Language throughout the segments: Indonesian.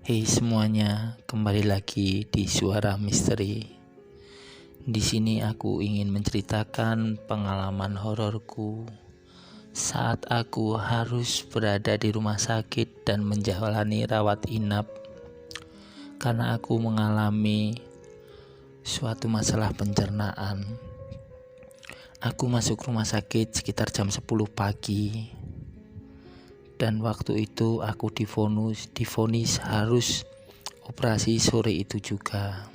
Hey semuanya, kembali lagi di Suara Misteri. Di sini aku ingin menceritakan pengalaman hororku saat aku harus berada di rumah sakit dan menjalani rawat inap karena aku mengalami suatu masalah pencernaan. Aku masuk rumah sakit sekitar jam 10 pagi. Dan waktu itu aku divonis harus operasi sore itu juga.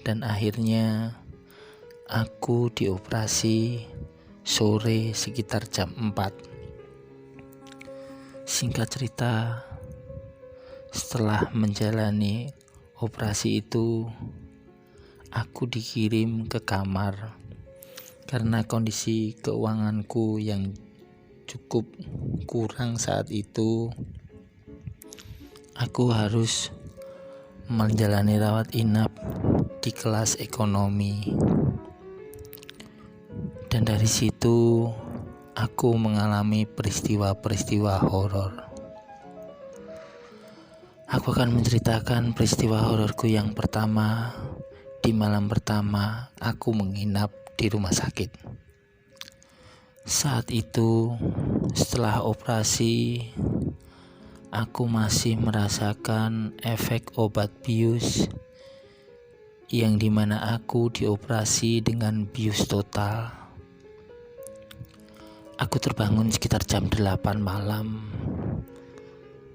Dan akhirnya aku dioperasi sore sekitar jam 4. Singkat cerita, setelah menjalani operasi itu, aku dikirim ke kamar karena kondisi keuanganku yang cukup kurang saat itu. Aku harus menjalani rawat inap di kelas ekonomi, dan dari situ aku mengalami peristiwa-peristiwa horor. Aku akan menceritakan peristiwa hororku yang pertama. Di malam pertama aku menginap di rumah sakit. Saat itu, setelah operasi, aku masih merasakan efek obat bius, yang dimana aku dioperasi dengan bius total. Aku terbangun sekitar jam 8 malam,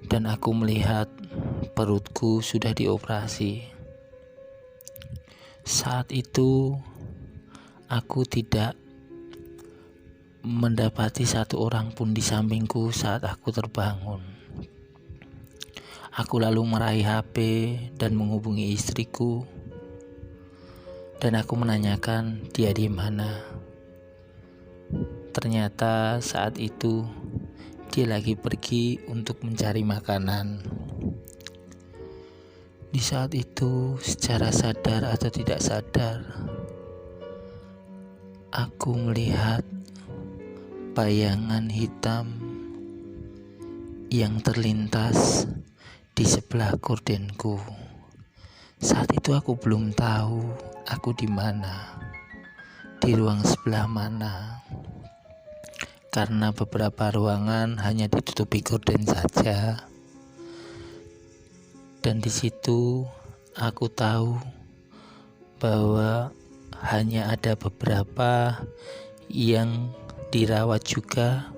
dan aku melihat perutku sudah dioperasi. Saat itu, aku tidak mendapati satu orang pun di sampingku saat aku terbangun. Aku lalu meraih HP dan menghubungi istriku, dan aku menanyakan dia di mana. Ternyata saat itu dia lagi pergi untuk mencari makanan. Di saat itu, secara sadar atau tidak sadar, aku melihat bayangan hitam yang terlintas di sebelah gordenku. Saat itu aku belum tahu aku di mana, di ruang sebelah mana, karena beberapa ruangan hanya ditutupi gorden saja. Dan di situ aku tahu bahwa hanya ada beberapa yang dirawat juga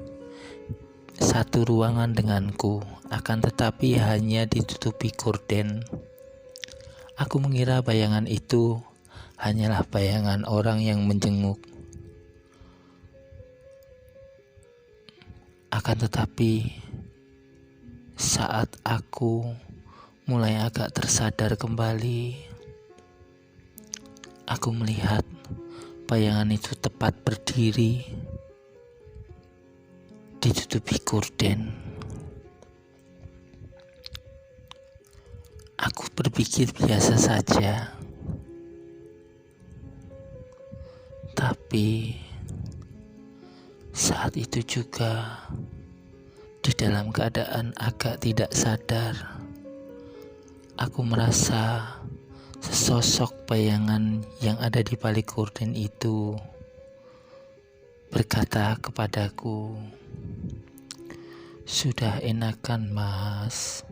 satu ruangan denganku, akan tetapi hanya ditutupi gorden. Aku mengira bayangan itu hanyalah bayangan orang yang menjenguk. Akan tetapi saat aku mulai agak tersadar kembali, aku melihat bayangan itu tepat berdiri ditutupi gorden. Aku berpikir biasa saja, tapi saat itu juga di dalam keadaan agak tidak sadar, aku merasa sesosok bayangan yang ada di balik gorden itu berkata kepadaku, "Sudah enakan, Mas."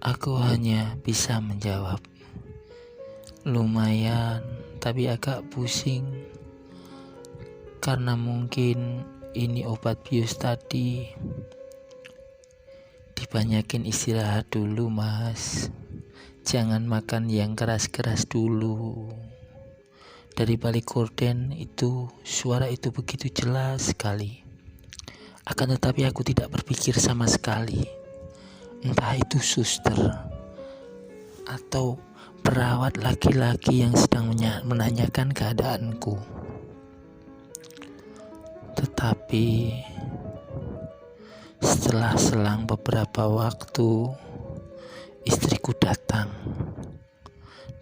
Aku hanya bisa menjawab, "Lumayan, tapi agak pusing karena mungkin ini obat bius tadi. Dibanyakin istirahat dulu, Mas. Jangan makan yang keras-keras dulu." Dari balik gorden itu, suara itu begitu jelas sekali. Akan tetapi aku tidak berpikir sama sekali. Entah itu suster atau perawat laki-laki yang sedang menanyakan keadaanku. Tetapi setelah selang beberapa waktu, istriku datang.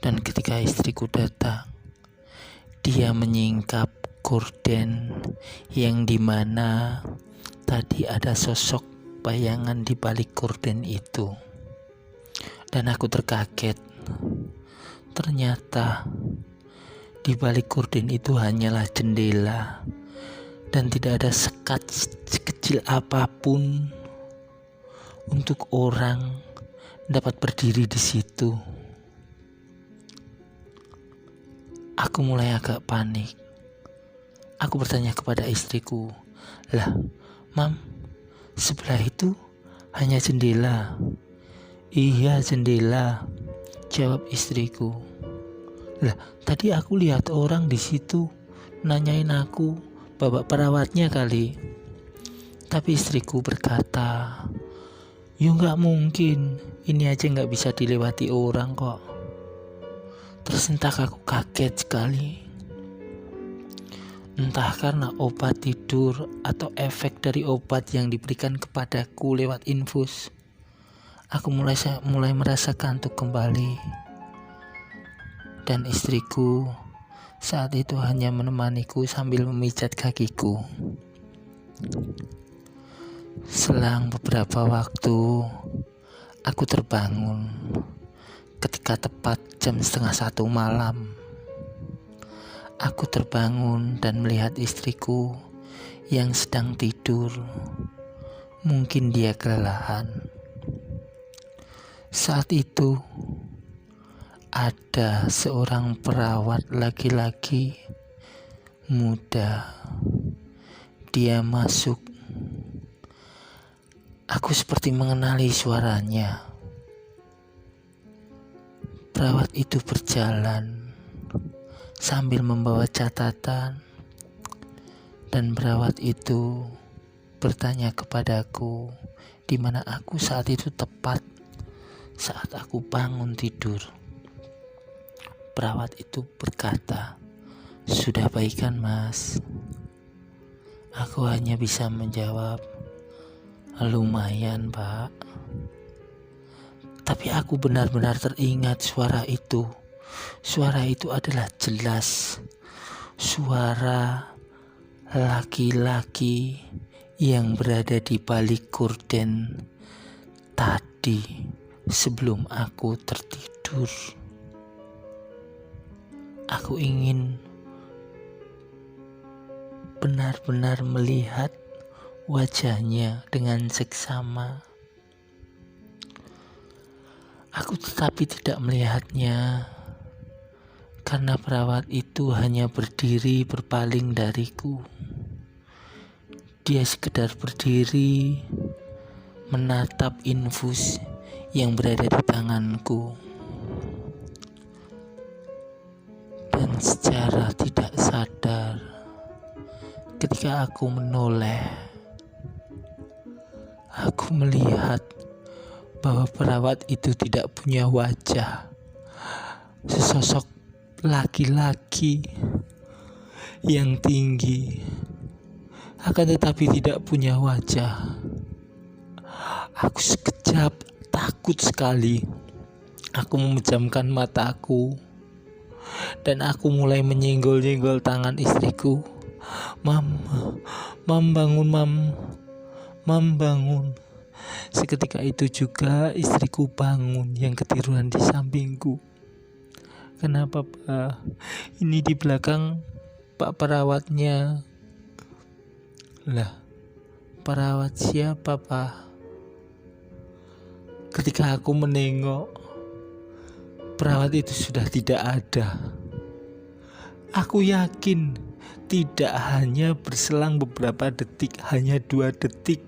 Dan ketika istriku datang, dia menyingkap gorden yang dimana tadi ada sosok bayangan di balik gorden itu. Dan aku terkaget. Ternyata di balik gorden itu hanyalah jendela dan tidak ada sekat sekecil apapun untuk orang dapat berdiri di situ. Aku mulai agak panik. Aku bertanya kepada istriku, "Lah, Mam, sebelah itu hanya jendela." "Iya, jendela," jawab istriku. "Lah, tadi aku lihat orang di situ nanyain aku, bapak perawatnya kali." Tapi istriku berkata, "Ya nggak mungkin, ini aja nggak bisa dilewati orang kok." Terus entah aku kaget sekali. Entah karena obat tidur atau efek dari obat yang diberikan kepadaku lewat infus, aku mulai merasa kantuk kembali. Dan istriku saat itu hanya menemaniku sambil memijat kakiku. Selang beberapa waktu, aku terbangun ketika tepat jam 12:30 malam. Aku terbangun dan melihat istriku yang sedang tidur. Mungkin dia kelelahan. Saat itu, ada seorang perawat laki-laki muda. Dia masuk. Aku seperti mengenali suaranya. Perawat itu berjalan sambil membawa catatan, dan perawat itu bertanya kepadaku di mana aku saat itu tepat saat aku bangun tidur. Perawat itu berkata, "Sudah baik kan, Mas?" Aku hanya bisa menjawab, "Lumayan, Pak." Tapi aku benar-benar teringat suara itu. Suara itu adalah jelas suara laki-laki yang berada di balik gorden tadi sebelum aku tertidur. Aku ingin benar-benar melihat wajahnya dengan seksama. Aku tetapi tidak melihatnya. Karena perawat itu hanya berdiri berpaling dariku. Dia sekedar berdiri menatap infus yang berada di tanganku. Dan secara tidak sadar, ketika aku menoleh, aku melihat bahwa perawat itu tidak punya wajah. Sesosok laki-laki yang tinggi, akan tetapi tidak punya wajah. Aku sekejap takut sekali. Aku memejamkan mataku dan aku mulai menyenggol-nyenggol tangan istriku. Mam bangun, Mam bangun." Seketika itu juga istriku bangun yang ketiduran di sampingku. "Kenapa, Pak? Ini di belakang Pak perawatnya." "Lah, perawat siapa, Pak?" Ketika aku menengok, perawat itu sudah tidak ada. Aku yakin tidak hanya berselang beberapa detik, hanya 2 detik.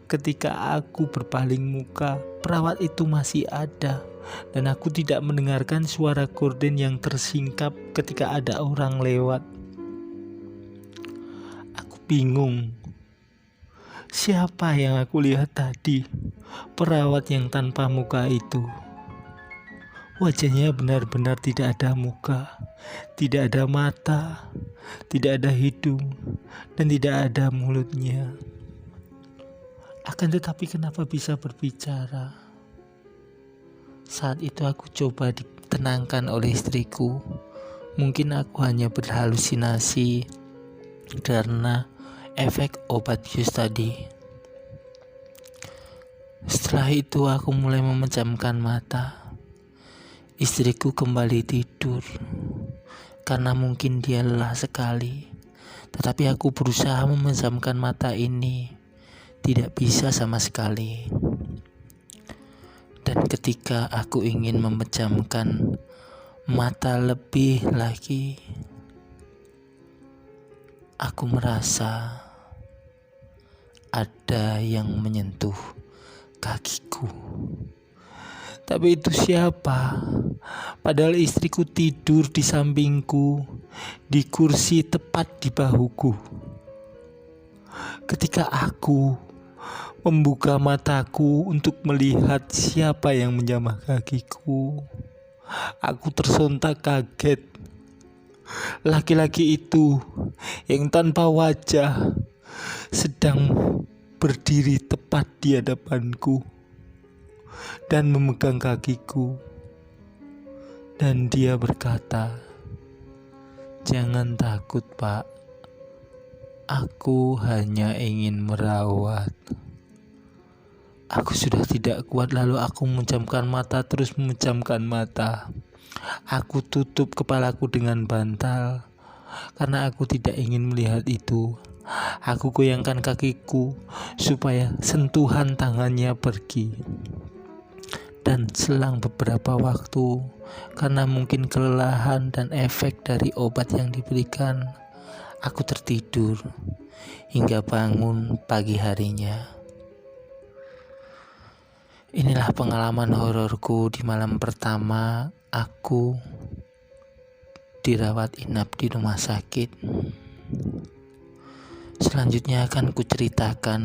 Ketika aku berpaling muka, perawat itu masih ada. Dan aku tidak mendengarkan suara gorden yang tersingkap ketika ada orang lewat. Aku bingung. Siapa yang aku lihat tadi? Perawat yang tanpa muka itu. Wajahnya benar-benar tidak ada muka, tidak ada mata, tidak ada hidung, dan tidak ada mulutnya. Akan tetapi kenapa bisa berbicara? Saat itu aku coba ditenangkan oleh istriku. Mungkin aku hanya berhalusinasi karena efek obat bius tadi. Setelah itu aku mulai memejamkan mata. Istriku kembali tidur karena mungkin dia lelah sekali. Tetapi aku berusaha memejamkan mata ini, tidak bisa sama sekali. Dan ketika aku ingin memejamkan mata lebih lagi, aku merasa ada yang menyentuh kakiku. Tapi itu siapa? Padahal istriku tidur di sampingku, di kursi tepat di bahuku. Ketika aku membuka mataku untuk melihat siapa yang menjamah kakiku, aku tersontak kaget. Laki-laki itu yang tanpa wajah sedang berdiri tepat di hadapanku dan memegang kakiku, dan dia berkata, "Jangan takut, Pak. Aku hanya ingin merawat." Aku sudah tidak kuat, lalu aku memejamkan mata, terus memejamkan mata. Aku tutup kepalaku dengan bantal karena aku tidak ingin melihat itu. Aku goyangkan kakiku supaya sentuhan tangannya pergi. Dan selang beberapa waktu, karena mungkin kelelahan dan efek dari obat yang diberikan, aku tertidur hingga bangun pagi harinya. Inilah pengalaman hororku di malam pertama aku dirawat inap di rumah sakit. Selanjutnya akan kuceritakan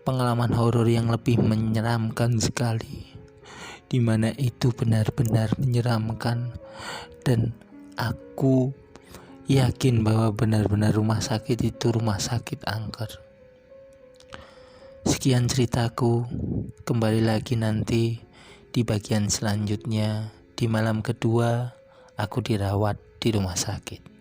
pengalaman horor yang lebih menyeramkan sekali, di mana itu benar-benar menyeramkan, dan aku yakin bahwa benar-benar rumah sakit itu rumah sakit angker. Sekian ceritaku, kembali lagi nanti di bagian selanjutnya. Di malam kedua aku dirawat di rumah sakit.